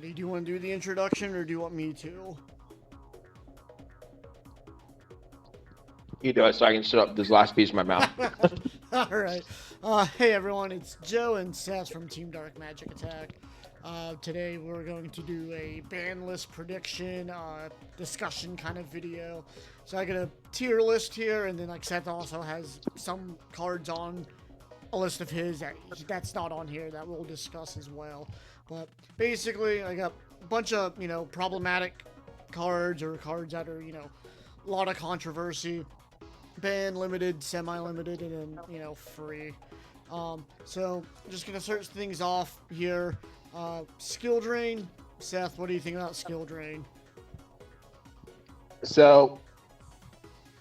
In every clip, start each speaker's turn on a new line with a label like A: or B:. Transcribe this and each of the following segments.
A: Alrighty, do you want to do the introduction or do you want me to?
B: You do it so I can shut up this last piece of my mouth.
A: Alright. Hey everyone, it's Joe and Seth from Team Dark Magic Attack. Today we're going to do a ban list prediction, discussion kind of video. So I got a tier list here, and then like Seth also has some cards on a list of his that's not on here that we'll discuss as well. But basically, I got a bunch of, problematic cards or cards that are, a lot of controversy. Ban, limited, semi-limited, and then, free. So, I'm just going to start things off here. Skill Drain. Seth, what do you think about Skill Drain?
B: So,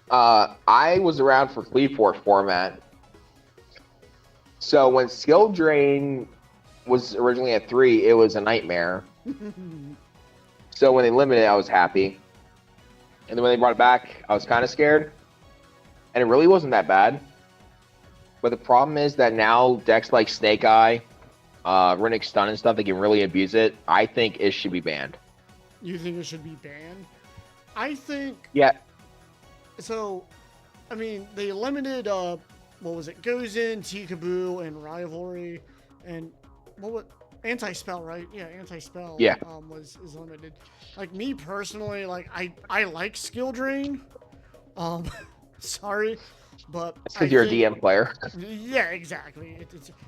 B: I was around for Fleet Force format. So when Skill Drain was originally at 3, it was a nightmare. So when they limited it, I was happy. And then when they brought it back, I was kind of scared. And it really wasn't that bad. But the problem is that now decks like Snake Eye, Rinnick Stun and stuff, they can really abuse it. I think it should be banned.
A: You think it should be banned? I think...
B: Yeah.
A: So, I mean, they limited, what was it? Goes in, Tikaboo, and Rivalry. And what was... Anti-Spell, right? Yeah, Anti-Spell
B: Yeah.
A: is limited. Like, me personally, like, I like Skill Drain. Sorry, but
B: It's because you're a DM player.
A: Yeah, exactly.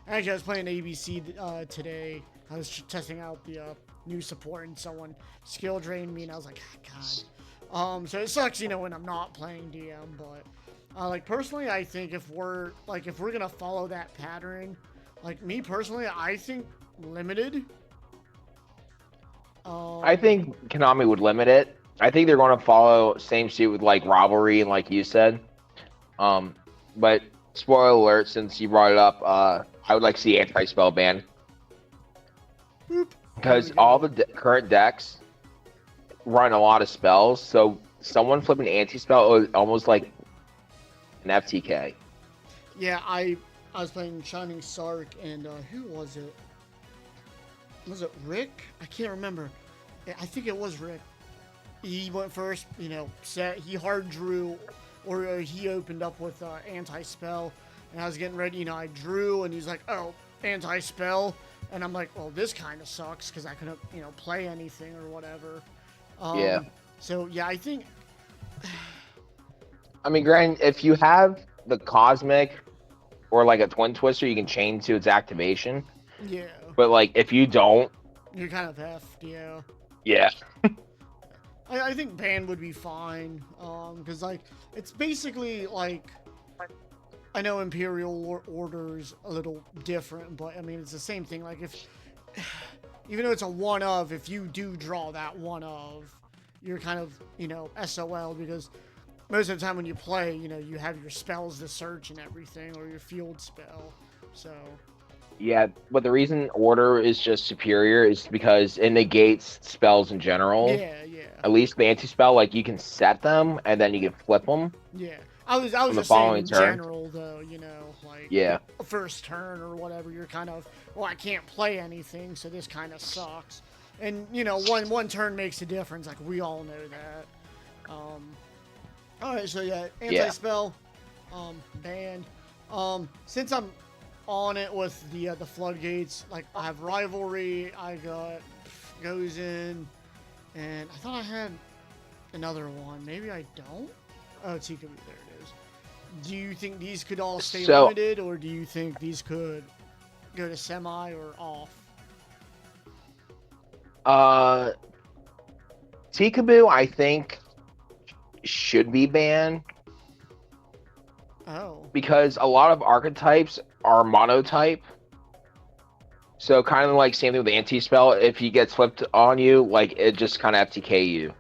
A: Actually, I was playing ABC today. I was testing out the new support, and someone skill drained me, and I was like, God. So it sucks, when I'm not playing DM. But like personally, I think if we're gonna follow that pattern, like me personally, I think limited.
B: I think Konami would limit it. I think they're going to follow same suit with like Rivalry and like you said. But spoiler alert, since you brought it up, I would like to see anti-spell ban. Because all the current decks run a lot of spells, so someone flipping anti-spell is almost like an FTK.
A: Yeah, I was playing Shining Sark, and who was it? Was it Rick? I can't remember. I think it was Rick. He went first, he hard drew, or he opened up with anti-spell, and I was getting ready, I drew, and he's like, oh, anti-spell, and I'm like, well, this kind of sucks, because I couldn't, play anything or whatever.
B: Yeah.
A: So, yeah, I think...
B: I mean, granted, if you have the Cosmic, or like a Twin Twister, you can chain to its activation.
A: Yeah.
B: But, like, if you don't...
A: You're kind of effed, yeah.
B: Yeah.
A: I think ban would be fine, because, like, it's basically, like, I know Imperial Order's a little different, but, I mean, it's the same thing, like, even though it's a one-of, if you do draw that one-of, you're kind of, SOL, because most of the time when you play, you have your spells to search and everything, or your field spell, so...
B: Yeah, but the reason Order is just superior is because it negates spells in general.
A: Yeah.
B: At least the anti-spell, like, you can set them, and then you can flip them.
A: Yeah. I was just saying in general, though, like,
B: yeah.
A: First turn or whatever, you're kind of, well, I can't play anything, so this kind of sucks. And, one turn makes a difference, like, we all know that. Alright, so yeah, anti-spell, banned. Since I'm on it with the floodgates, like, I have Rivalry, I got Goes In, and I thought I had another one. Maybe I don't? Oh, Tikaboo, there it is. Do you think these could all stay limited, or do you think these could go to semi or off?
B: Tikaboo, I think, should be banned.
A: Oh.
B: Because a lot of archetypes are monotype. So kind of like same thing with the anti-spell. If he gets flipped on you, like, it just kind of FTK you.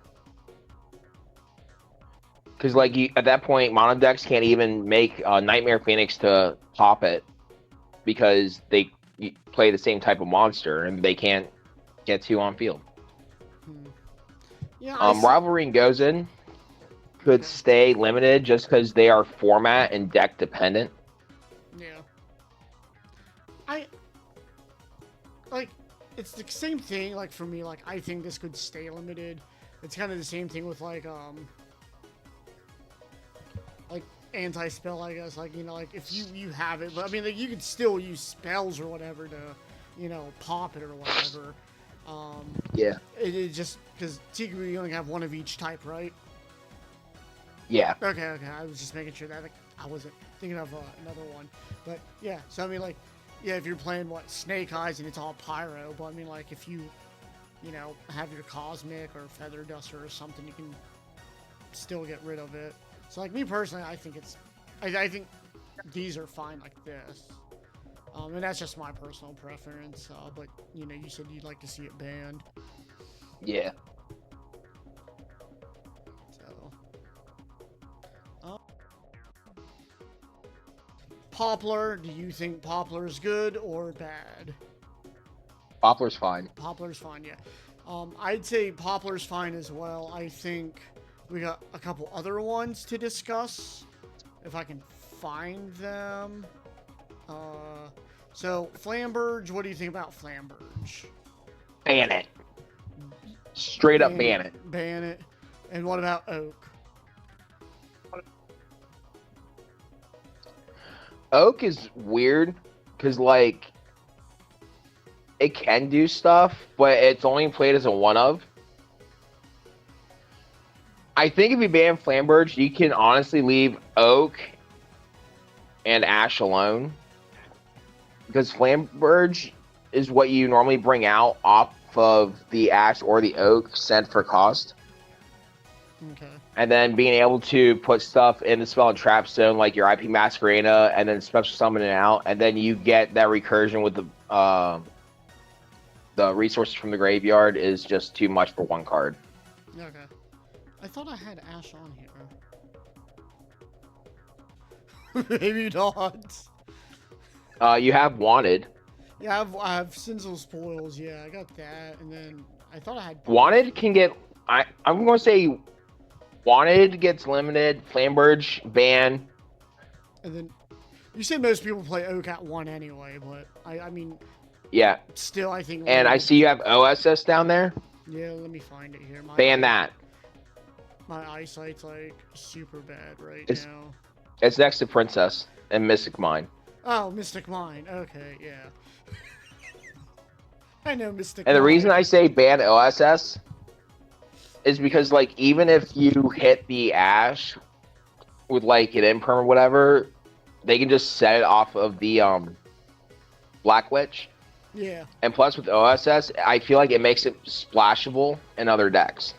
B: Because, like, at that point, mono decks can't even make Nightmare Phoenix to pop it. Because they play the same type of monster, and they can't get two on field.
A: Yeah,
B: Rivalry and Goes In could stay limited just because they are format and deck dependent.
A: Yeah. I like it's the same thing. Like for me, like I think this could stay limited. It's kind of the same thing with like anti-spell, I guess. Like like if you have it, but I mean like you could still use spells or whatever to pop it or whatever.
B: Yeah.
A: It just because Tiku you only have one of each type, right?
B: Yeah.
A: Okay. I was just making sure that I wasn't thinking of another one, but yeah. So I mean like. Yeah, if you're playing Snake Eyes and it's all pyro, but I mean like if you have your cosmic or feather duster or something, you can still get rid of it. So like me personally, I think I think these are fine like this, and that's just my personal preference. But you said you'd like to see it banned.
B: Yeah.
A: So. Poplar, do you think Poplar is good or bad?
B: Poplar's fine.
A: Poplar's fine, yeah. I'd say Poplar's fine as well. I think we got a couple other ones to discuss, if I can find them. So Flamberge, what do you think about Flamberge?
B: Ban it. Straight up ban it.
A: Ban it. And what about Oak?
B: Oak is weird because like it can do stuff, but it's only played as a one of. I think if you ban Flamberge, you can honestly leave Oak and Ash alone, because Flamberge is what you normally bring out off of the Ash or the Oak sent for cost.
A: Okay.
B: And then being able to put stuff in the spell and trap zone, like your IP Masquerena, and then special summon it out, and then you get that recursion with the resources from the graveyard is just too much for one card.
A: Okay. I thought I had Ash on here. Maybe not.
B: You have Wanted.
A: Yeah, I have Sinzel Spoils. Yeah, I got that, and then I thought I had.
B: Wanted can get. I'm going to say Wanted gets limited. Flamberge ban.
A: And then you said most people play Oak at 1 anyway, but I mean.
B: Yeah.
A: Still, I think.
B: And I see you have OSS down there.
A: Yeah, let me find it here.
B: Ban that.
A: My eyesight's like super bad right now.
B: It's next to Princess and Mystic Mine.
A: Oh, Mystic Mine. Okay, yeah. I know Mystic
B: And
A: Mine.
B: the reason I say ban OSS is because, like, even if you hit the Ash with, like, an imperm or whatever, they can just set it off of the Black Witch.
A: Yeah.
B: And plus, with OSS, I feel like it makes it splashable in other decks.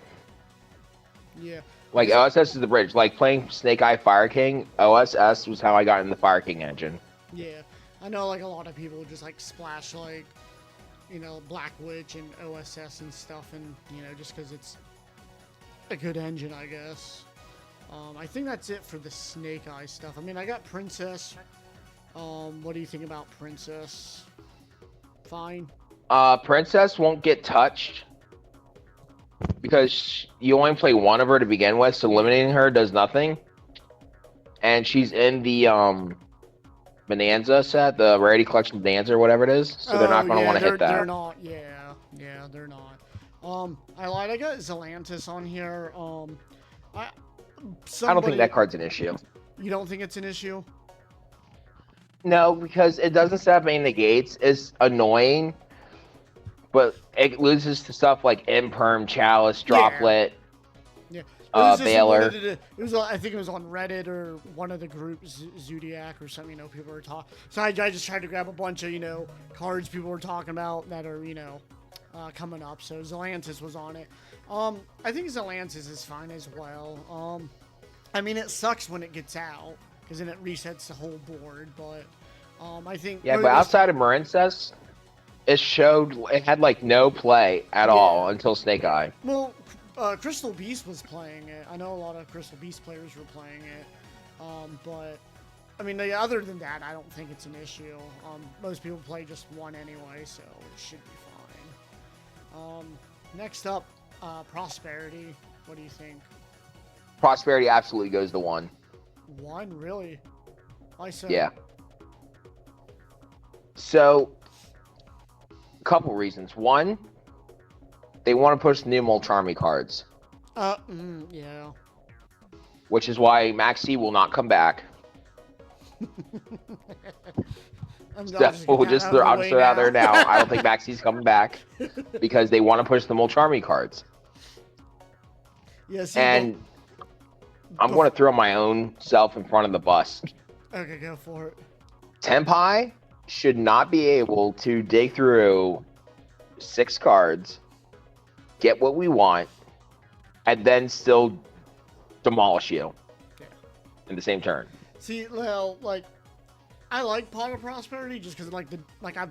A: Yeah.
B: Like, OSS is the bridge. Like, playing Snake Eye Fire King, OSS was how I got in the Fire King engine.
A: Yeah. I know, like, a lot of people just, like, splash, like, Black Witch and OSS and stuff, and, just because it's a good engine, I guess. I think that's it for the Snake Eye stuff. I mean, I got Princess. What do you think about Princess? Fine.
B: Princess won't get touched because you only play one of her to begin with, so eliminating her does nothing. And she's in the Bonanza set, the Rarity Collection Bonanza or whatever it is, so they're not going to want to hit that.
A: They're not, yeah, they're not. I lied, I got Zelantis on here. I don't
B: think that card's an issue.
A: You don't think it's an issue?
B: No, because it doesn't set up any negates. It's annoying, but it loses to stuff like Imperm, Chalice, Droplet, Baylor.
A: It was, I think it was on Reddit or one of the groups, Zodiac or something, people were talking. So I just tried to grab a bunch of, cards people were talking about that are, coming up. So Zelantis was on it. I think Zelantis is fine as well. I mean, it sucks when it gets out, because then it resets the whole board, but I think...
B: Yeah, but outside of Marincess, it had, like, no play at all until Snake Eye.
A: Well, Crystal Beast was playing it. I know a lot of Crystal Beast players were playing it, but, I mean, other than that, I don't think it's an issue. Most people play just one anyway, so it should be fine. Next up, Prosperity. What do you think?
B: Prosperity absolutely goes to 1.
A: 1? Really? Why so?
B: Yeah. So, Couple reasons. One, they want to push new Molcharmy cards,
A: Yeah.
B: which is why Maxi will not come back.
A: I'll just get
B: So
A: that out of the
B: I'll just
A: way
B: throw it out there
A: now.
B: now. I don't think Maxi's coming back because they want to push the Molcharmy cards.
A: Yeah, see,
B: And I'm going to throw my own self in front of the bus.
A: okay, go for it.
B: Tenpai should not be able to dig through 6 cards, get what we want, and then still demolish you in the same turn.
A: See, well, like, I like Pot of Prosperity just because, like I've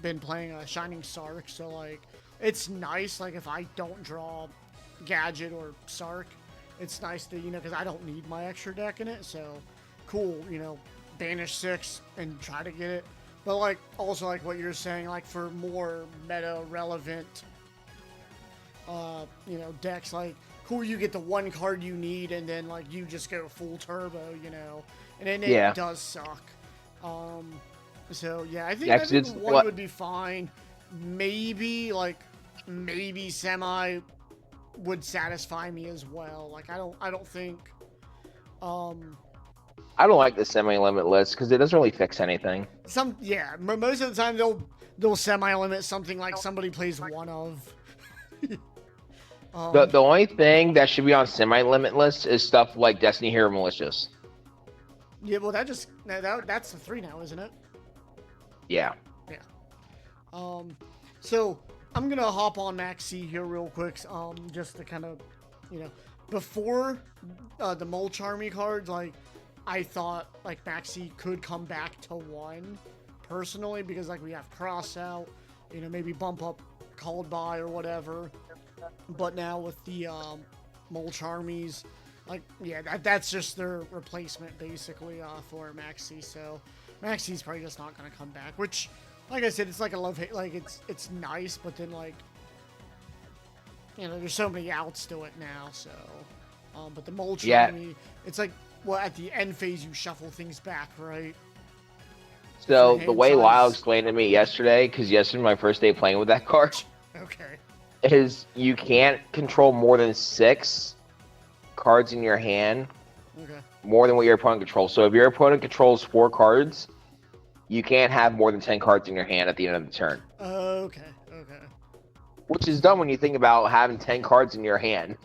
A: been playing Shining Sark, so like, it's nice. Like, if I don't draw Gadget or Sark, it's nice to because I don't need my extra deck in it. So, cool, banish 6 and try to get it. But like, also like what you're saying, like for more meta relevant, decks, like cool, you get the one card you need, and then like you just go full turbo, and then it does suck. So yeah, I think one would be fine. Maybe semi would satisfy me as well. Like I don't think.
B: I don't like the semi-limit list because it doesn't really fix anything.
A: Most of the time they'll semi-limit something like somebody plays one of.
B: The only thing that should be on semi-limit lists is stuff like Destiny Hero Malicious.
A: Yeah, well that's the 3 now, isn't it?
B: Yeah.
A: Yeah. So I'm gonna hop on Maxi here real quick, just to kind of, before the Molcharmy cards, like I thought like Maxi could come back to 1, personally, because like we have cross out, maybe bump up called by or whatever. But now with the Molcharmies, like that's just their replacement basically for Maxi. So Maxi's probably just not gonna come back. Which, like I said, it's like a love-hate. Like it's nice, but then like there's so many outs to it now. So, but the Molcharmy, it's like at the end phase you shuffle things back, right?
B: So the way Lyle explained to me yesterday, because yesterday my first day playing with that card.
A: Okay.
B: Is you can't control more than 6 cards in your hand.
A: Okay.
B: More than what your opponent controls. So if your opponent controls 4 cards, you can't have more than 10 cards in your hand at the end of the turn.
A: Okay.
B: Which is dumb when you think about having 10 cards in your hand.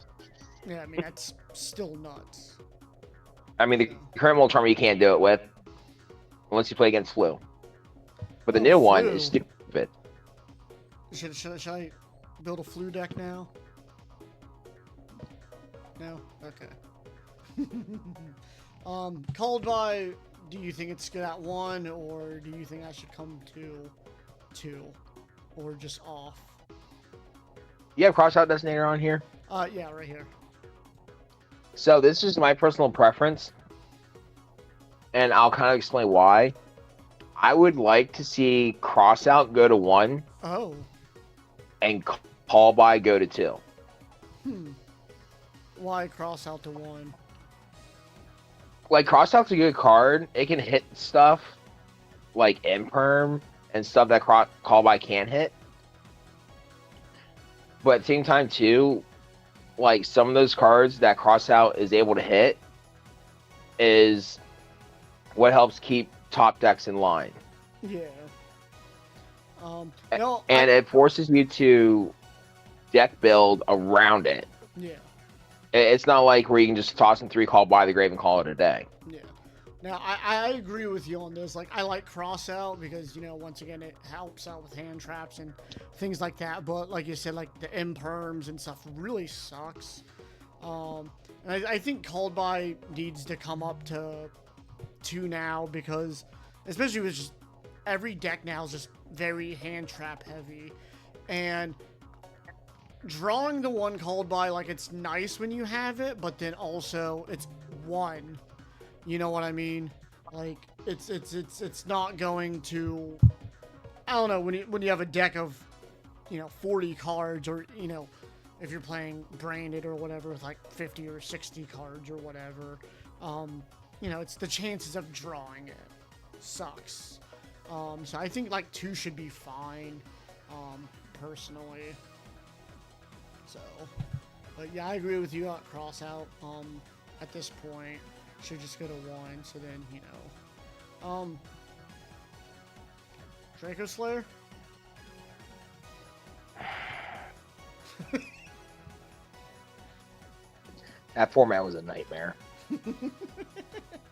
A: Yeah, I mean that's still nuts.
B: I mean the current Molcharmy you can't do it with, unless you play against Flu. But the new one is stupid.
A: Should I build a Flu deck now? No? Okay. Called by, do you think it's good at 1, or do you think I should come to 2? Or just off?
B: You have Crossout Designator on here?
A: Yeah, right here.
B: So this is my personal preference, and I'll kind of explain why. I would like to see Crossout go to 1.
A: Oh.
B: And Call By go to 2.
A: Why Crossout to 1?
B: Like, Crossout's a good card. It can hit stuff like Imperm and stuff that Call By can't hit. But at the same time, too, like, some of those cards that Crossout is able to hit is what helps keep top decks in line.
A: Yeah.
B: It forces you to deck build around it.
A: Yeah.
B: It's not like where you can just toss in 3 Call By the Grave and call it a day.
A: Yeah. Now, I agree with you on this. Like, I like Crossout because, once again, it helps out with hand traps and things like that. But, like you said, like, the imperms and stuff really sucks. And I think Called By needs to come up to 2 now because, especially with just every deck now is just very hand trap heavy. And drawing the 1 Called By, like, it's nice when you have it, but then also it's 1. You know what I mean? Like, it's not going to, I don't know, when you have a deck of, 40 cards, or, if you're playing branded or whatever with like 50 or 60 cards or whatever, it's the chances of drawing it sucks. So I think like 2 should be fine. personally. So, but yeah, I agree with you on cross out. At this point, should just go to 1. So then, Draco Slayer.
B: That format was a nightmare.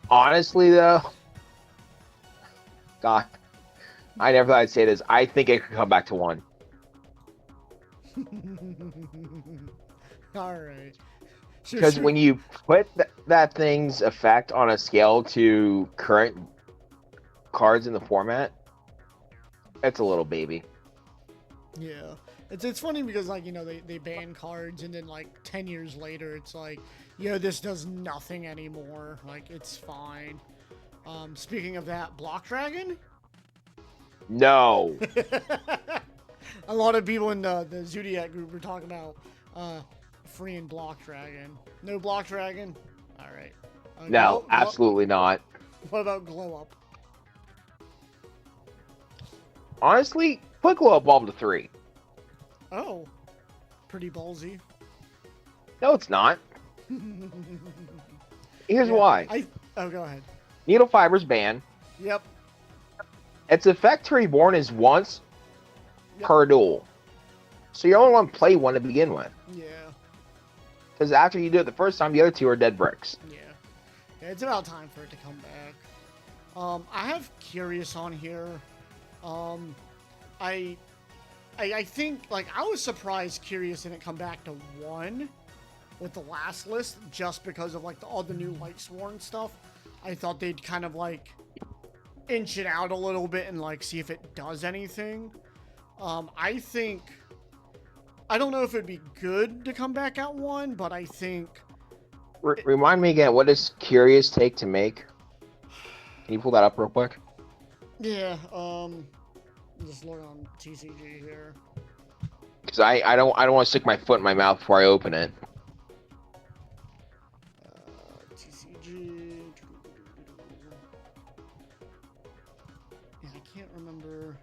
B: Honestly, though, God, I never thought I'd say this. I think it could come back to 1.
A: All right.
B: Because when you put that thing's effect on a scale to current cards in the format, it's a little baby.
A: Yeah. It's funny because, like, they ban cards, and then, like, 10 years later, it's like, this does nothing anymore. Like, it's fine. Speaking of that, Block Dragon?
B: No.
A: A lot of people in the Zodiac group were talking about freeing Block Dragon. No Block Dragon? Alright.
B: No, absolutely not.
A: What about Glow Up?
B: Honestly, put Glow Up Bulb to 3.
A: Oh. Pretty ballsy.
B: No, it's not. Here's why.
A: Oh, go ahead.
B: Needle Fiber's banned.
A: Yep.
B: Its effect to reborn is once per duel. So you only want to play 1 to begin with.
A: Yeah.
B: Because after you do it the first time, the other 2 are dead bricks.
A: Yeah. It's about time for it to come back. I have Curious on here. I think, like, I was surprised Curious didn't come back to 1 with the last list, just because of, like, all the new Lightsworn stuff. I thought they'd kind of, like, inch it out a little bit and, like, see if it does anything. I think, I don't know if it'd be good to come back at 1, but I think...
B: Remind me again, what does Curious take to make? Can you pull that up real quick?
A: Yeah, just look on TCG here.
B: Because I don't want to stick my foot in my mouth before I open it.
A: TCG. Yeah, I can't remember.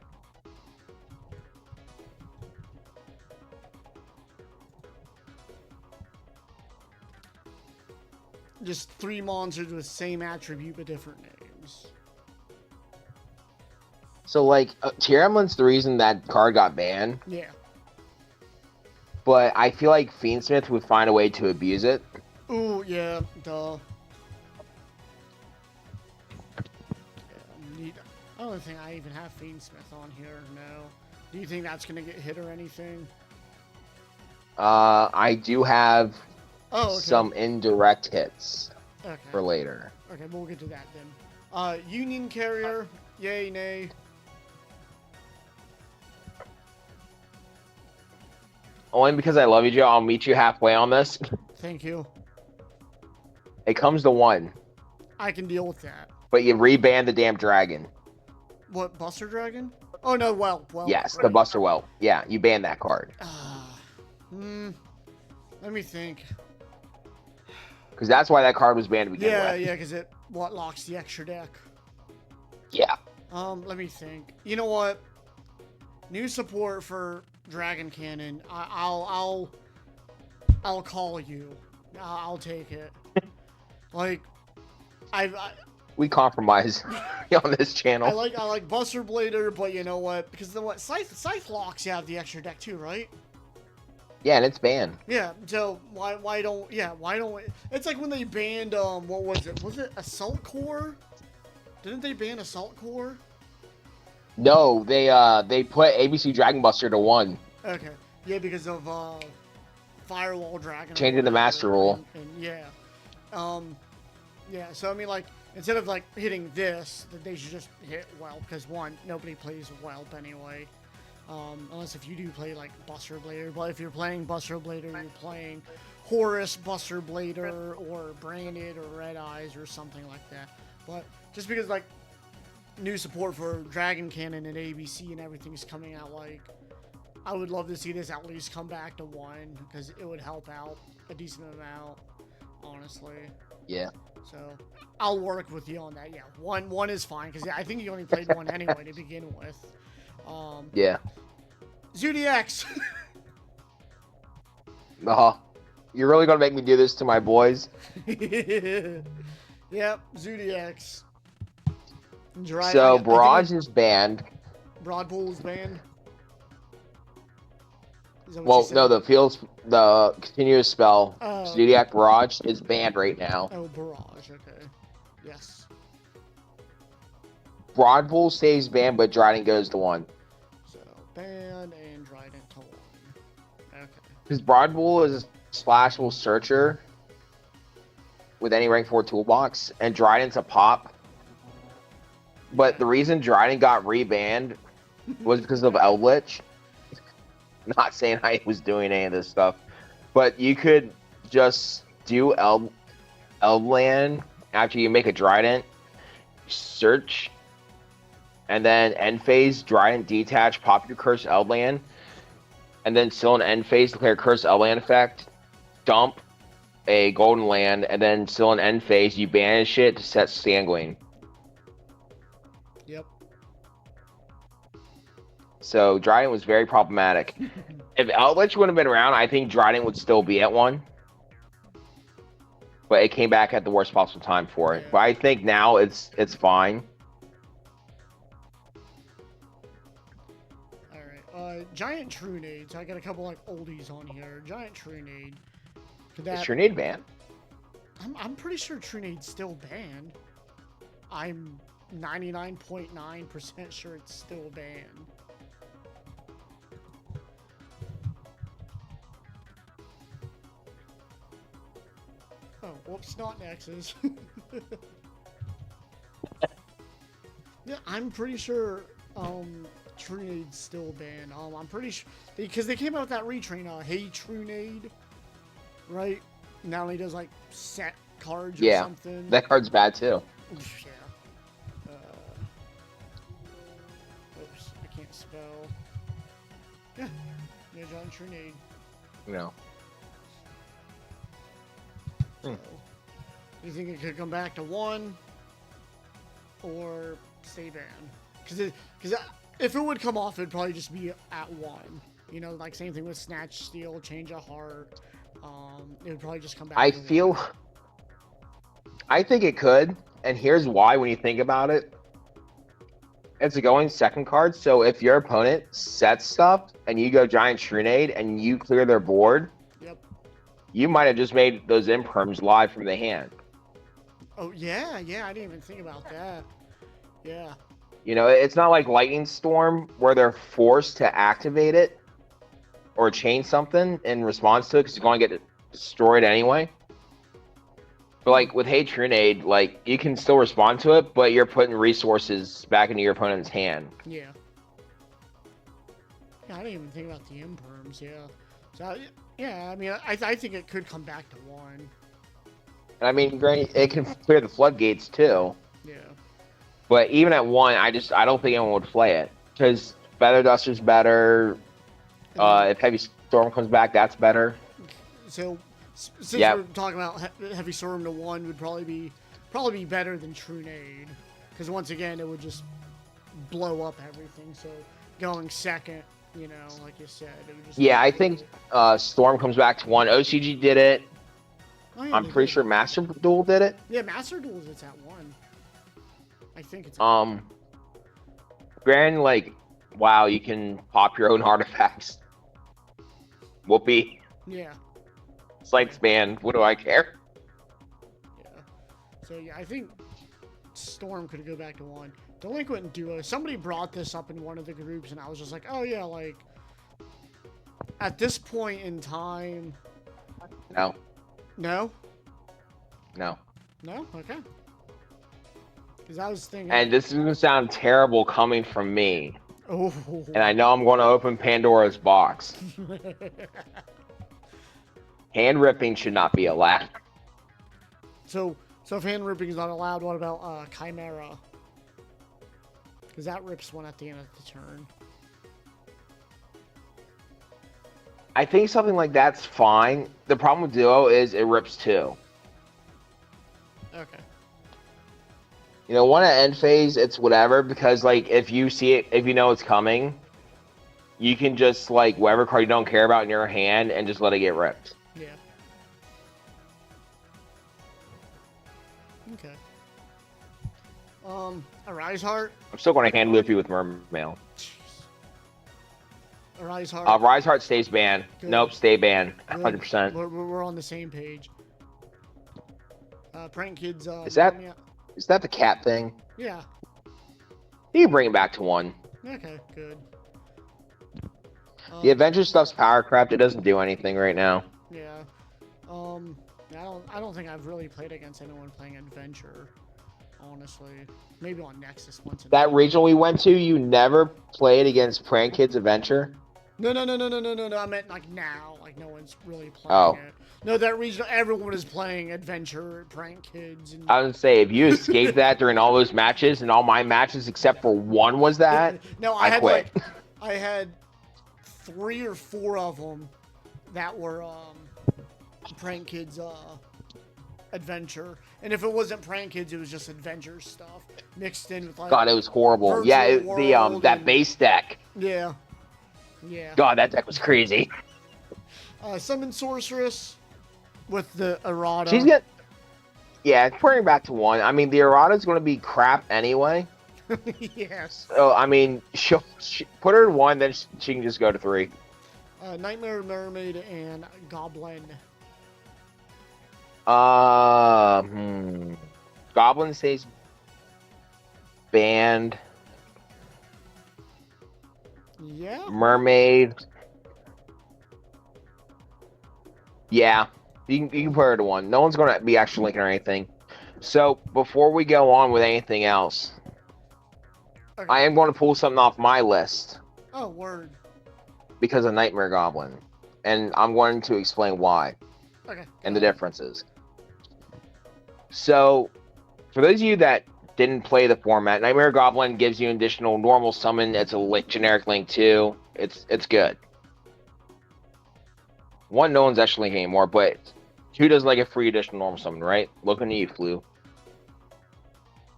A: Just 3 monsters with same attribute but different names.
B: So, like, Tieremlin's the reason that card got banned.
A: Yeah.
B: But I feel like Fiendsmith would find a way to abuse it.
A: Ooh, yeah, duh. Yeah, I don't think I even have Fiendsmith on here, no. Do you think that's going to get hit or anything?
B: I do have some indirect hits for later.
A: Okay, we'll get to that then. Union Carrier, yay, nay.
B: Only because I love you, Joe, I'll meet you halfway on this.
A: Thank you.
B: It comes to 1.
A: I can deal with that.
B: But you reban the damn dragon.
A: What, Buster Dragon? Oh, no, Whelp.
B: Yes,
A: right.
B: the Buster Whelp. Yeah, you ban that card.
A: Let me think.
B: Because that's why that card was banned to begin with.
A: Yeah, because it locks the extra deck.
B: Yeah.
A: Let me think. You know what? New support for Dragon Cannon. I'll call you. I'll take it. Like,
B: we compromise on this channel.
A: I like Buster Blader, but you know what? Because then what? Scythe locks you have the extra deck too, right?
B: Yeah, and it's banned.
A: Yeah. So why don't it's like when they banned what was it? Was it Assault Core? Didn't they ban Assault Core?
B: No, they put ABC Dragon Buster to 1.
A: Okay. Yeah, because of Firewall Dragon.
B: Changing the master rule.
A: And yeah. Yeah, so I mean, like, instead of like hitting this, they should just hit Whelp, because 1, nobody plays Whelp anyway. Unless if you do play like Buster Blader. But if you're playing Buster Blader, you're playing Horus Buster Blader or Branded or Red Eyes or something like that. But just because like new support for Dragon Cannon and ABC and everything's coming out, like, I would love to see this at least come back to 1, because it would help out a decent amount, honestly.
B: Yeah.
A: So I'll work with you on that. Yeah, one is fine, because I think you only played 1 anyway to begin with.
B: Yeah.
A: Zodiacs.
B: Oh, you're really gonna make me do this to my boys?
A: Yep, Zodiacs.
B: So
A: I think
B: Barrage is banned.
A: Broadpool is banned. Is that what you
B: Well, no,
A: said?
B: the continuous spell
A: Oh,
B: Zodiac Barrage is banned right now.
A: oh, Barrage. Okay. Yes.
B: Broadpool stays banned, but Dryden goes to 1.
A: So ban and Dryden to 1. Okay.
B: Because Broadpool is a splashable searcher with any rank 4 toolbox, and Dryden's a pop. But the reason Dryden got rebanned was because of Eldritch. Not saying I was doing any of this stuff, but you could just do Eldland after you make a Dryden, search, and then end phase, Dryden detach, pop your Cursed Eldland, and then still in end phase, declare Cursed Eldland effect, dump a Golden Land, and then still in end phase, you banish it to set Sanguine.
A: Yep.
B: So Dryden was very problematic. If Eldritch would have been around, I think Dryden would still be at 1. But it came back at the worst possible time for it.
A: Yeah.
B: But I think now it's fine.
A: Alright, Giant Trunade. So I got a couple like oldies on here. Giant Trunade. Could
B: Is
A: that...
B: Trinade banned?
A: I'm pretty sure Trunade's still banned. I'm 99.9% sure it's still banned. Oh, whoops, not Nexus. Yeah, I'm pretty sure Trunade's still banned. I'm pretty sure because they came out with that retrain, Hey Trunade, right? Now he does like set cards or something.
B: That card's bad too.
A: Yeah. Oops, I can't spell. Yeah, John Trunade.
B: No.
A: So, you think it could come back to 1 or stay banned? Because if it would come off, it'd probably just be at 1. You know, like same thing with Snatch Steal, Change of Heart. It would probably just come back.
B: I think it could, and here's why. When you think about it, it's a going second card. So if your opponent sets stuff and you go Giant Trunade and you clear their board,
A: yep,
B: you might have just made those imperms live from the hand.
A: Oh yeah, I didn't even think about that. Yeah.
B: You know, it's not like Lightning Storm where they're forced to activate it or chain something in response to it because it's going to get destroyed anyway. But like with Hey Trunade, like you can still respond to it, but you're putting resources back into your opponent's hand.
A: Yeah. Yeah, I didn't even think about the imperms. Yeah. So yeah, I mean, I think it could come back to 1.
B: And I mean, granted, it can clear the floodgates too.
A: Yeah.
B: But even at 1, I don't think anyone would play it because Feather Duster's better. If Heavy Storm comes back, that's better.
A: So since we're talking about Heavy Storm to 1 would probably be better than Trunade, because once again it would just blow up everything. So going second, you know, like you said, it would just.
B: Yeah, I think Storm comes back to 1. OCG did it.
A: Oh, yeah,
B: I'm pretty sure Master Duel did it.
A: Yeah, Master Duels it's at 1. I think it's.
B: Granted, like, wow, you can pop your own artifacts. Whoopee.
A: Yeah.
B: Slight span. What do I care?
A: Yeah. So yeah, I think Storm could go back to 1. Delinquent Duo. Somebody brought this up in one of the groups, and I was just like, oh yeah, like at this point in time.
B: No.
A: No.
B: No.
A: No. Okay. Because I was thinking.
B: And this is gonna sound terrible coming from me.
A: Oh.
B: And I know I'm going to open Pandora's box. Hand ripping should not be allowed.
A: So if hand ripping is not allowed, what about Chimera? Because that rips one at the end of the turn.
B: I think something like that's fine. The problem with Duo is it rips 2.
A: Okay.
B: You know, 1 at end phase, it's whatever, because like if you see it, if you know it's coming, you can just like whatever card you don't care about in your hand and just let it get ripped.
A: Yeah. Okay. Arise Heart.
B: I'm still going to hand Luffy with Mermail.
A: Arise Heart.
B: Rise Heart stays banned.
A: Good.
B: Nope, stay banned.
A: Good.
B: 100%.
A: We're on the same page. Prank Kids.
B: Is that the cat thing?
A: Yeah.
B: You can bring it back to 1.
A: Okay, good.
B: The Adventure stuff's power crept. It doesn't do anything right now.
A: Yeah. I don't think I've really played against anyone playing Adventure. Honestly, maybe on Nexus once.
B: That regional we went to, you never played against Prank Kids Adventure?
A: No. I meant like now, like no one's really playing it. No, that regional, everyone is playing Adventure, Prank Kids. And...
B: I was gonna say, if you escaped that during all those matches and all my matches except for 1 was that,
A: no, I quit. I had 3 or 4 of them that were Prank Kids Adventure, and if it wasn't Prank Kids, it was just Adventure stuff mixed in with like.
B: God, it was horrible. Yeah, that base deck.
A: Yeah.
B: God, that deck was crazy.
A: Summon Sorceress with the errata.
B: She's got. Yeah, bring her back to 1. I mean, the errata's going to be crap anyway.
A: Yes.
B: So I mean, she'll put her in 1, then she can just go to 3.
A: Nightmare Mermaid and Goblin.
B: Goblin stays banned.
A: Yeah.
B: Mermaid. Yeah, you can put her to 1. No one's going to be actually linking or anything. So before we go on with anything else, okay. I am going to pull something off my list.
A: Oh, word.
B: Because of Nightmare Goblin, and I'm going to explain why.
A: Okay.
B: And the differences. So, for those of you that didn't play the format, Nightmare Goblin gives you an additional normal summon. It's a generic link too. It's good. 1, no one's actually linking anymore, but 2 doesn't like a free additional normal summon, right? Looking at you, Flu.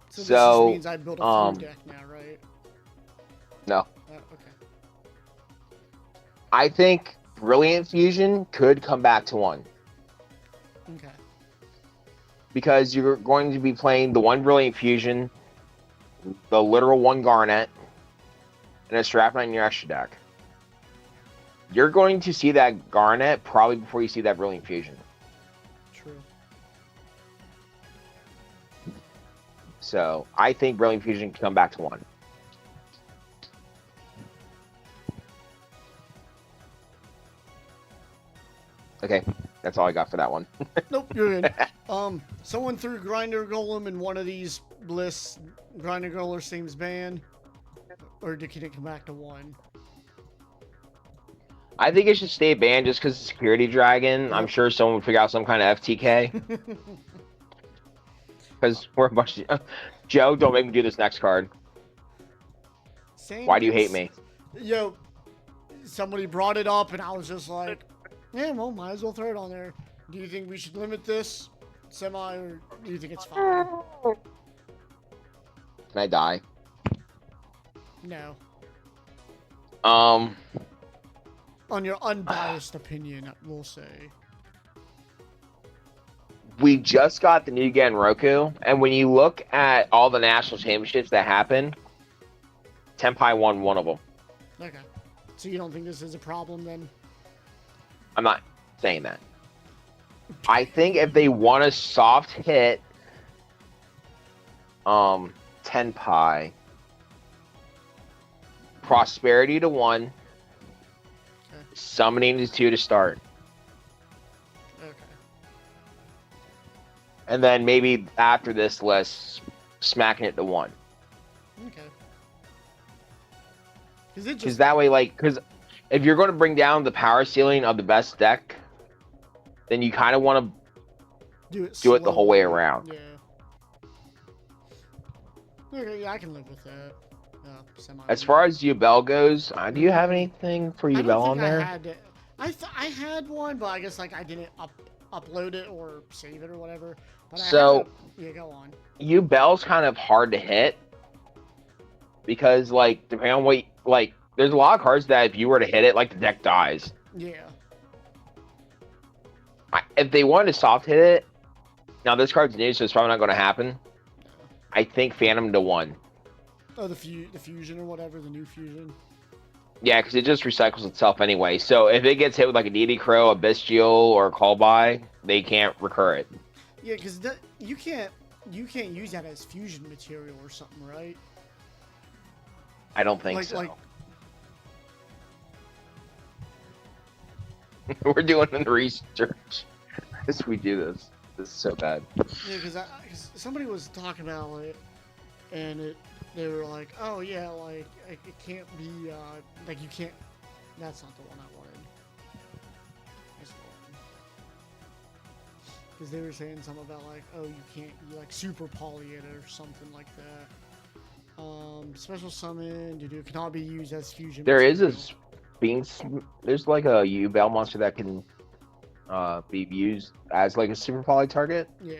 A: So this just means I built a free deck now, right?
B: No.
A: Okay.
B: I think Brilliant Fusion could come back to 1.
A: Okay.
B: Because you're going to be playing the 1 Brilliant Fusion, the literal 1 Garnet, and a Strap in your extra deck. You're going to see that Garnet probably before you see that Brilliant Fusion.
A: True.
B: So, I think Brilliant Fusion can come back to 1. Okay, that's all I got for that one.
A: Nope, you're good. Someone threw Grinder Golem in one of these lists. Grinder Golem seems banned. Or can it come back to 1?
B: I think it should stay banned just because Security Dragon. Yep. I'm sure someone would figure out some kind of FTK. Because we're a bunch of... Joe, don't make me do this next card. Why do you hate me?
A: Yo, somebody brought it up and I was just like... Yeah, well, might as well throw it on there. Do you think we should limit this semi, or do you think it's fine?
B: Can I die?
A: No.
B: On
A: your unbiased opinion, we'll say.
B: We just got the new Genroku, and when you look at all the national championships that happened, Tenpai won one of them.
A: Okay. So you don't think this is a problem then?
B: I'm not saying that. I think if they want a soft hit, Tenpai, Prosperity to 1, okay. Summoning to 2 to start.
A: Okay.
B: And then maybe after this list, smacking it to 1.
A: Okay.
B: Because that way, like, because if you're going to bring down the power ceiling of the best deck, then you kind of want to do it the whole way around.
A: Yeah. Okay, yeah, I can live with that.
B: As far as Yubel goes, do you have anything for Yubel on there?
A: I had one, but I guess like I didn't upload it or save it or whatever. But yeah, go on.
B: Yubel's kind of hard to hit because like depending on what There's a lot of cards that if you were to hit it, like the deck dies.
A: Yeah.
B: If they wanted to soft hit it, now this card's new, so it's probably not going to happen. I think Phantom to 1.
A: Oh, the fusion or whatever, the new fusion.
B: Yeah, because it just recycles itself anyway. So if it gets hit with like a DD Crow, a Bestial, or a Call By, they can't recur it.
A: Yeah, because you can't use that as fusion material or something, right?
B: I don't think so.
A: Like,
B: We're doing the research as we do this. This is so bad.
A: yeah, because somebody was talking about it, and they were like, oh yeah, like it can't be like you can't. That's not the one I wanted. Because they were saying something about like, oh, you can't like super poly it or something like that. Special summon it cannot be used as fusion.
B: There
A: material.
B: is there's like a U-Bell monster that can be used as like a super poly target.
A: Yeah.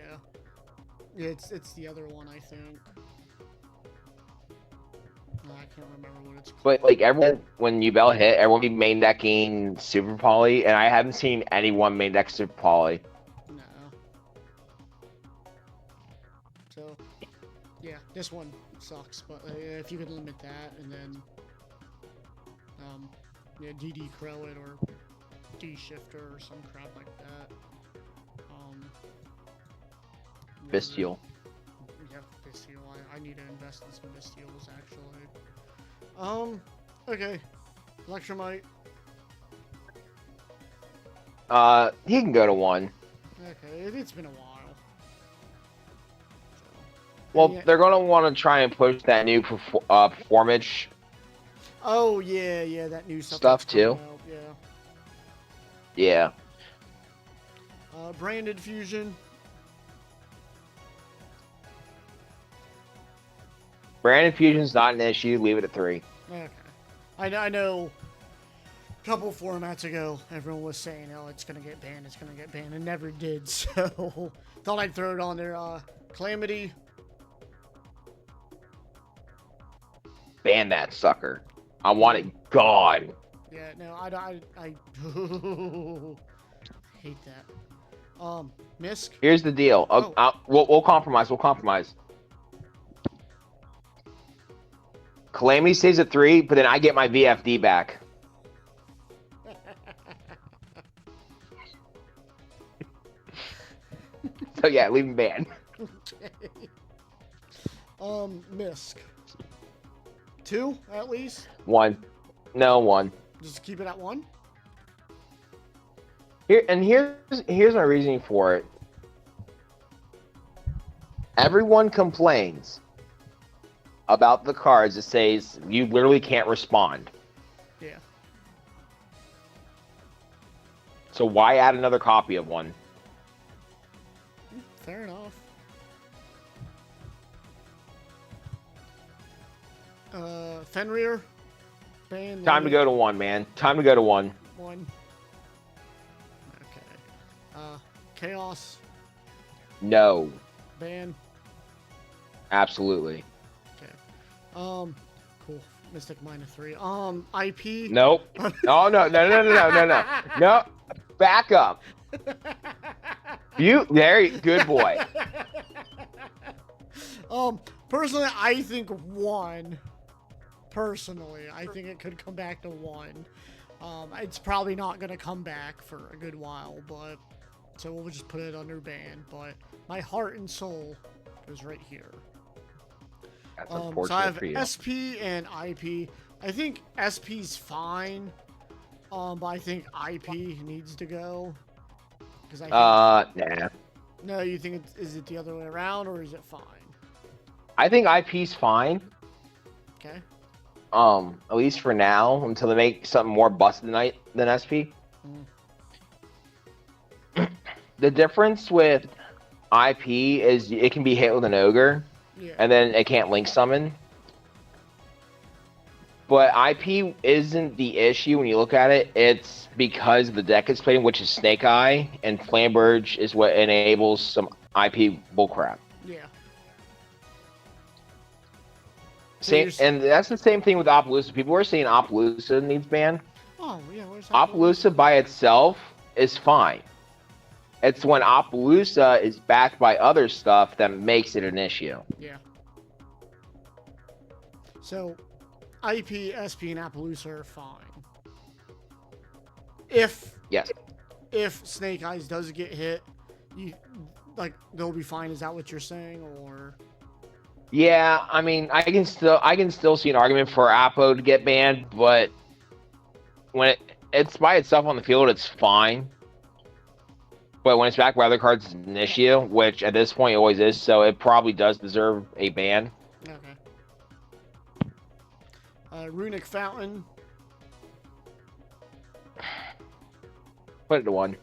A: Yeah, it's the other one, I think. I can't remember what it's called.
B: But like everyone, when U-Bell hit, everyone be main decking super poly, and I haven't seen anyone main deck super poly.
A: No. So, yeah, this one sucks, but if you could limit that, and then, yeah, DD Crow it or D Shifter or some crap like that.
B: Bestial.
A: Yeah, Bestial. I need to invest in some Bestials, actually. Okay. Electromite.
B: He can go to 1.
A: Okay, it's been a while. So,
B: Well,
A: yeah.
B: they're gonna want to try and push that new performance.
A: Oh yeah, that new stuff
B: Stuff
A: that's coming
B: too.
A: out, yeah.
B: Yeah.
A: Branded fusion.
B: Branded Fusion's not an issue. Leave it at 3.
A: Okay. I know a couple formats ago, everyone was saying, oh, it's going to get banned, and never did, so thought I'd throw it on there. Calamity.
B: Ban that sucker. I want it gone.
A: Yeah, no, I hate that. Misk.
B: Here's the deal. We'll compromise. We'll compromise. Calamity stays at 3, but then I get my VFD back. So yeah, leave him banned.
A: Okay. Misk. 2 at least.
B: 1. No, 1.
A: Just keep it at 1.
B: Here's my reasoning for it. Everyone complains about the cards that says you literally can't respond.
A: Yeah.
B: So why add another copy of one?
A: Fair enough. Fenrir. Ban.
B: Time to go to 1, man. Time to go to 1.
A: 1. Okay. Chaos.
B: No.
A: Ban.
B: Absolutely.
A: Okay. Cool. Mystic -3. IP.
B: Nope. Oh no. No. Back up. Good boy.
A: Personally, I think 1. Personally, I think it could come back to 1. It's probably not going to come back for a good while, but so we'll just put it under ban. But my heart and soul goes right here.
B: That's
A: So
B: unfortunate
A: I have
B: for you.
A: SP and IP. I think SP's fine, but I think IP needs to go. Because I think,
B: Nah.
A: no, you think is it the other way around or is it fine?
B: I think IP's fine.
A: Okay.
B: At least for now, until they make something more busted than SP. The difference with IP is it can be hit with an ogre, and then it can't link summon. But IP isn't the issue when you look at it. It's because the deck it's playing, which is Snake Eye, and Flamberge is what enables some IP bullcrap.
A: Yeah.
B: Same, and that's the same thing with Opelousas. People are saying Opelousas needs banned.
A: Oh, yeah, where's
B: Opelousas by itself is fine. It's when Opelousas is backed by other stuff that makes it an issue.
A: Yeah. So, IP, SP, and Appaloosa are fine. If Snake Eyes does get hit, they'll be fine. Is that what you're saying, or?
B: Yeah, I mean, I can still see an argument for Appo to get banned, but when it's by itself on the field, it's fine. But when it's backed by other cards, it's an issue, which at this point it always is. So it probably does deserve a ban.
A: Okay. Runic Fountain.
B: Put it to 1.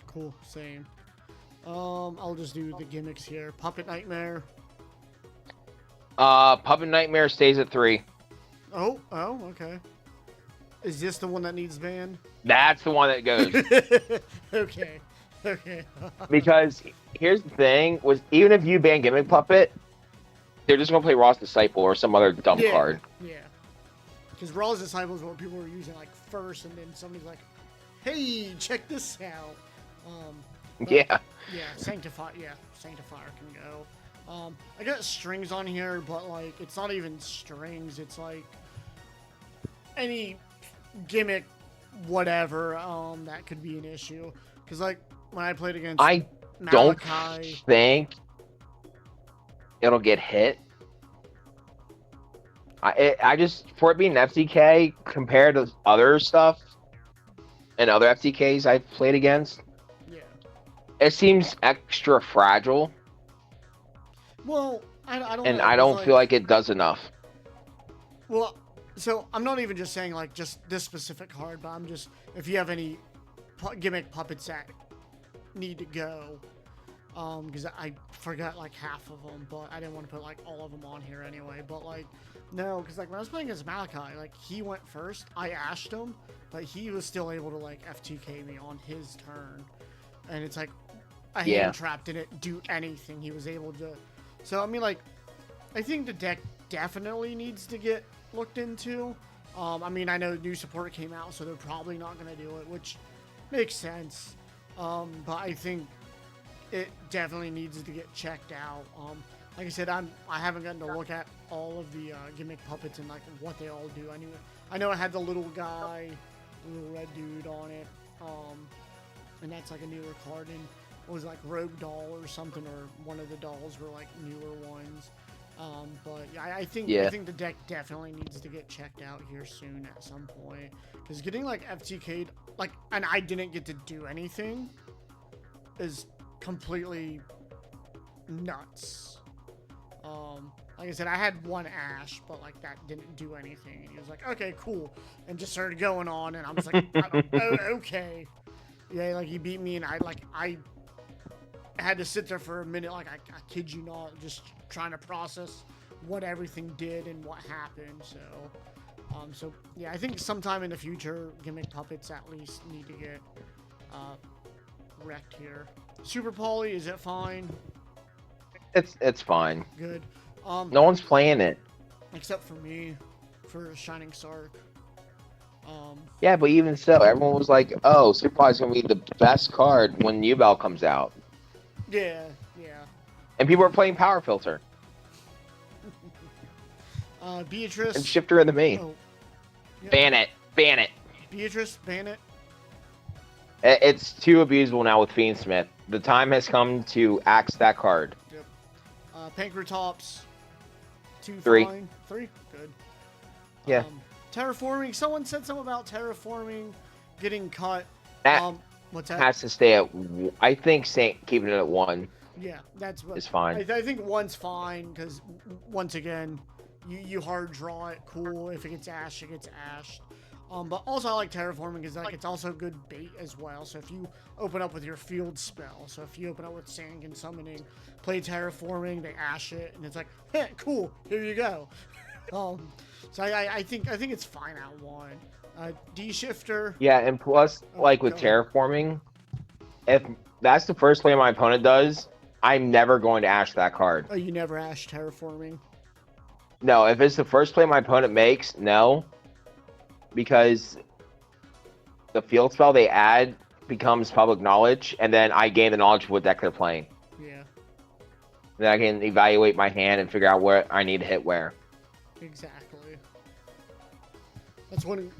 A: Cool, same. I'll just do the gimmicks here. Puppet Nightmare.
B: Puppet Nightmare stays at 3.
A: Oh, okay. Is this the one that needs banned?
B: That's the one that goes.
A: Okay.
B: Because here's the thing: was even if you ban Gimmick Puppet, they're just gonna play Raw's Disciple or some other dumb card.
A: Yeah. Because Raw's Disciple is what people were using first, and then somebody's like, "Hey, check this out."
B: Yeah.
A: Yeah, Sanctifier can go. I got strings on here, but it's not even strings. It's any gimmick, whatever. That could be an issue. Because when I played against
B: I
A: Malachi,
B: don't think it'll get hit. I just, for it being an FTK compared to other stuff and other FTKs I've played against, it seems extra fragile.
A: Well, I don't
B: and
A: know,
B: I don't feel like it does enough.
A: Well, so I'm not even just saying just this specific card, but I'm just, if you have any gimmick puppets that need to go, because I forgot half of them, but I didn't want to put all of them on here anyway. But no, because when I was playing against Malachi, he went first. I ashed him, but he was still able to FTK me on his turn, and it's a hand trap didn't do anything. He was able to. So I mean, I think the deck definitely needs to get looked into. I mean, I know new support came out, so they're probably not going to do it, which makes sense. But I think it definitely needs to get checked out. Like I said, I haven't gotten to look at all of the gimmick puppets and what they all do. I know it had the little guy, little red dude on it, and that's a newer card. And it was Rogue Doll or something, or one of the dolls were newer ones. But yeah, I think the deck definitely needs to get checked out here soon at some point, because getting FTK'd and I didn't get to do anything is completely nuts. Like I said, I had one Ash, but that didn't do anything, and he was okay, cool, and just started going on, and I was oh, okay, yeah, he beat me, and I had to sit there for a minute, I kid you not, just trying to process what everything did and what happened. So yeah, I think sometime in the future, gimmick puppets at least need to get wrecked here. Super Poly, is it fine?
B: It's fine.
A: Good.
B: No one's playing it
A: except for me, for Shining Sark.
B: Yeah, but even so, everyone was "Oh, Super Poly's gonna be the best card when Ubel comes out."
A: Yeah.
B: And people are playing Power Filter.
A: Beatrice.
B: And Shifter of the Main.
A: Oh, yeah.
B: Ban it.
A: Beatrice, ban it.
B: It's too abusable now with Fiendsmith. The time has come to axe that card.
A: Yep. Pancratops.
B: 3.
A: Fine. 3? Good.
B: Yeah.
A: Terraforming. Someone said something about terraforming getting cut.
B: That
A: what's that?
B: has to stay at... I think keeping it at 1.
A: Yeah, that's what...
B: is fine.
A: I think 1's fine, because, once again, you hard draw it, cool. If it gets ashed, it gets ashed. But also I like terraforming because it's also good bait as well. So if you open up with your field spell, so if you open up with Sand and Summoning, play terraforming, they ash it, and it's hey, cool, here you go. So I think it's fine at 1. D-Shifter.
B: Yeah, and plus, with terraforming, if that's the first play my opponent does, I'm never going to ash that card.
A: Oh, you never ash terraforming?
B: No, if it's the first play my opponent makes, no, because the field spell they add becomes public knowledge, and then I gain the knowledge of what deck they're playing.
A: Yeah.
B: Then I can evaluate my hand and figure out where I need to hit where.
A: Exactly.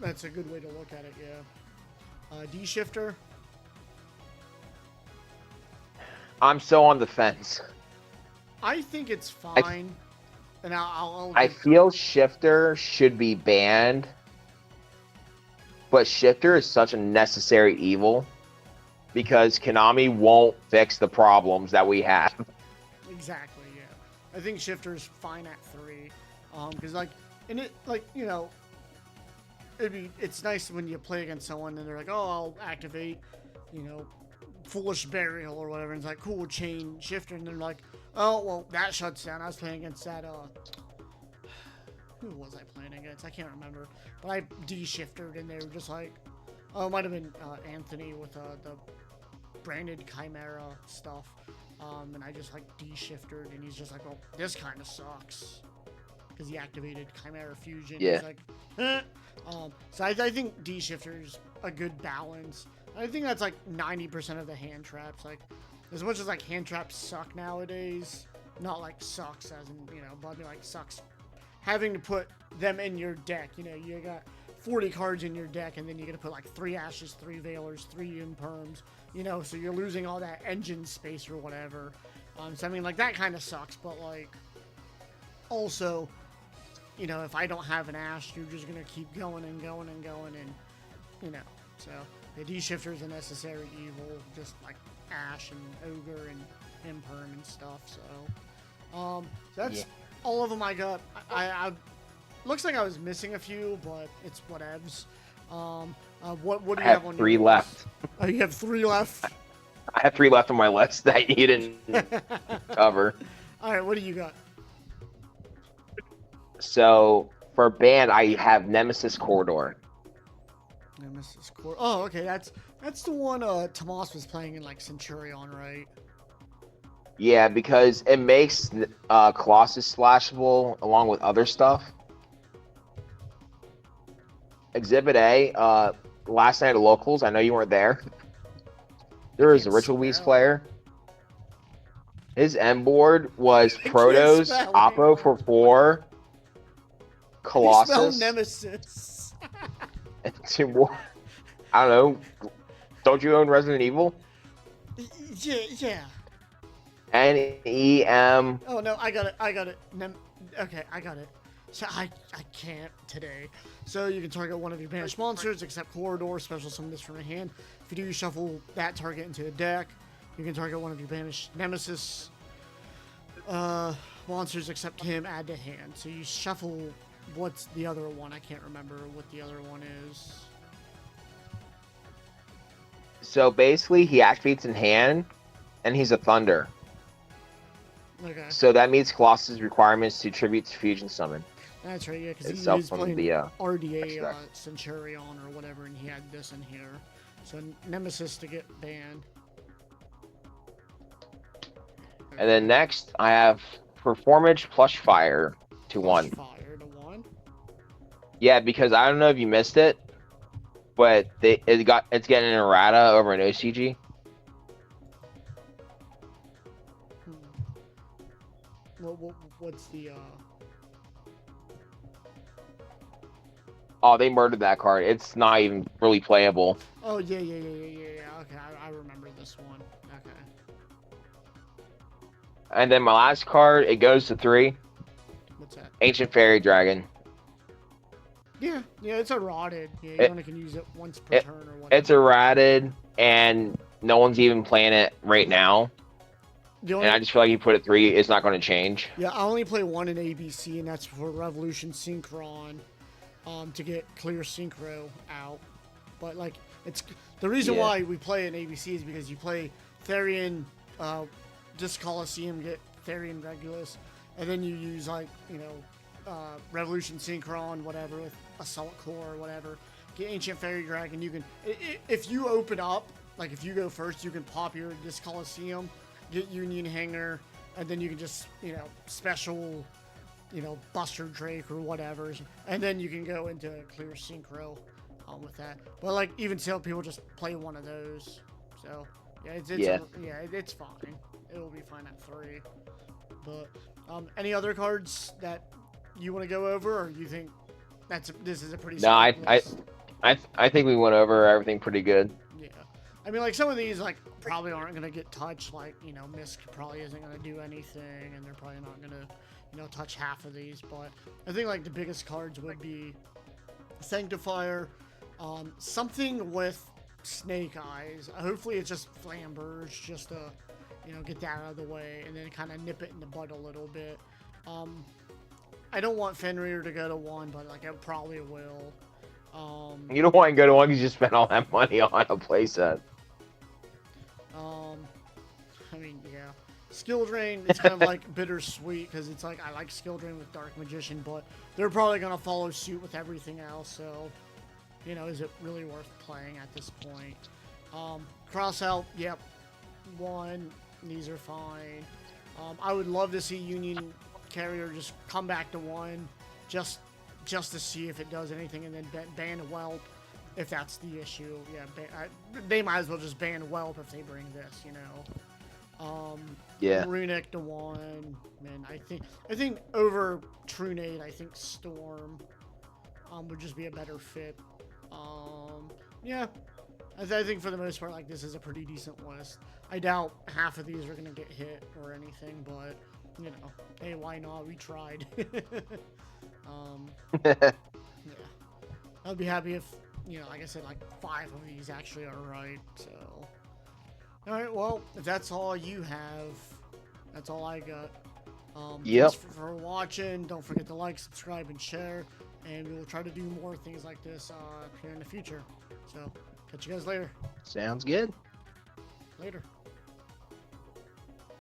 A: That's a good way to look at it. Yeah. D shifter.
B: I'm so on the fence.
A: I think it's fine. And
B: I feel shifter should be banned, but shifter is such a necessary evil because Konami won't fix the problems that we have.
A: Exactly, yeah. I think shifter's fine at 3. Because it's nice when you play against someone and they're like, oh, I'll activate, Foolish Burial or whatever, and it's like, cool, chain shifter, and they're like, oh, well, that shuts down. I was playing against that, who was I playing against? I can't remember. But I de-shifted, and they were just like, oh, it might have been Anthony with the branded Chimera stuff. And I just, de-shifted, and he's just like, well, this kind of sucks. Because he activated Chimera Fusion.
B: Yeah.
A: He's like, eh. So I think de-shifter's a good balance. I think that's, 90% of the hand traps. As much as, hand traps suck nowadays, not, sucks as in, but sucks having to put them in your deck. You got 40 cards in your deck, and then you got to put 3 Ashes, 3 Veilers, 3 Imperms, so you're losing all that engine space or whatever. So I mean, that kind of sucks, but also, if I don't have an Ash, you're just gonna keep going and going and going, and so the D-shifter is a necessary evil, just like Ash and Ogre and Imperm and stuff. So that's all of them I got. I looks like I was missing a few, but it's whatevs. What do you have on
B: 3
A: your
B: left.
A: list? Oh, you have 3 left?
B: I have 3 left on my list that you didn't cover.
A: All right, what do you got?
B: So for band, I have Nemesis Corridor.
A: Nemesis Corridor. Oh, okay, that's the one Tomas was playing in Centurion, right?
B: Yeah, because it makes Colossus splashable along with other stuff. Exhibit A, last night at Locals, I know you weren't there. There was a Ritual Beast player. His M board was Protos, Oppo for 4, Colossus.
A: Nemesis.
B: And 2 more. I don't know. Don't you own Resident Evil?
A: Yeah.
B: NEM.
A: Oh no, I got it. Okay, I got it. So I can't today. So you can target one of your banished monsters, except Corridor, special summon this from your hand. If you do, you shuffle that target into the deck. You can target one of your banished Nemesis monsters, except him, add to hand. So you shuffle, what's the other one? I can't remember what the other one is.
B: So basically, he activates in hand, and he's a Thunder.
A: Okay.
B: So that meets Colossus' requirements to tribute to Fusion Summon.
A: That's right, yeah, because he
B: Itself
A: was
B: from
A: playing
B: the,
A: RDA Centurion or whatever, and he had this in here. So Nemesis to get banned.
B: And then next, I have Performage Plush Fire to 1.
A: Fire to 1.
B: Yeah, because I don't know if you missed it, but it's getting an errata over an OCG.
A: What's the
B: Oh, they murdered that card. It's not even really playable.
A: Oh yeah. Okay, I remember this one. Okay.
B: And then my last card, it goes to 3.
A: What's that?
B: Ancient Fairy Dragon.
A: Yeah, it's a rotted. Yeah, you only can use it once per turn or whatever.
B: It's errated, and no one's even playing it right now. And I just feel like you put it 3, it's not going to change.
A: Yeah, I only play 1 in ABC, and that's for Revolution Synchron, to get clear Synchro out. But it's the reason why we play in ABC is because you play Therian, Disc Coliseum, get Therian Regulus, and then you use Revolution Synchron, whatever, with Assault Core or whatever. Get Ancient Fairy Dragon. You can, if you open up, if you go first, you can pop your Disc Coliseum, get Union Hanger, and then you can just, special you know, Buster Drake or whatever, and then you can go into clear synchro with that. But like even still, people just play one of those. So yeah, it's fine. It will be fine at 3. But any other cards that you want to go over, or you think this is a pretty
B: No,
A: solid list?
B: I think we went over everything pretty good.
A: Yeah, I mean, like some of these like probably aren't gonna get touched. Like you know, Misk probably isn't gonna do anything, and they're probably not gonna touch half of these. But I think like the biggest cards would be Sanctifier, something with Snake Eyes. Hopefully it's just Flamberge, just to get that out of the way, and then kind of nip it in the bud a little bit. I don't want Fenrir to go to 1, but like I probably will.
B: You don't want to go to 1 because you spent all that money on a playset.
A: I mean, yeah. Skill Drain, it's kind of like bittersweet because it's like I like Skill Drain with Dark Magician, but they're probably going to follow suit with everything else, so, is it really worth playing at this point? Cross Out, yep, 1, these are fine. I would love to see Union Carrier just come back to 1, just to see if it does anything, and then ban Whelp if that's the issue. Yeah, they might as well just ban Whelp if they bring this,
B: Yeah.
A: Runic to 1, and I think over Trunade, I think Storm would just be a better fit. Yeah, I think for the most part, like, this is a pretty decent list. I doubt half of these are gonna get hit or anything, but hey, why not? We tried. Yeah, I'd be happy if like I said, like 5 of these actually are right. So, all right, well, if that's all you have, that's all I got.
B: Yep.
A: Thanks for watching. Don't forget to like, subscribe, and share. And we will try to do more things like this here in the future. So, catch you guys later.
B: Sounds good.
A: Later.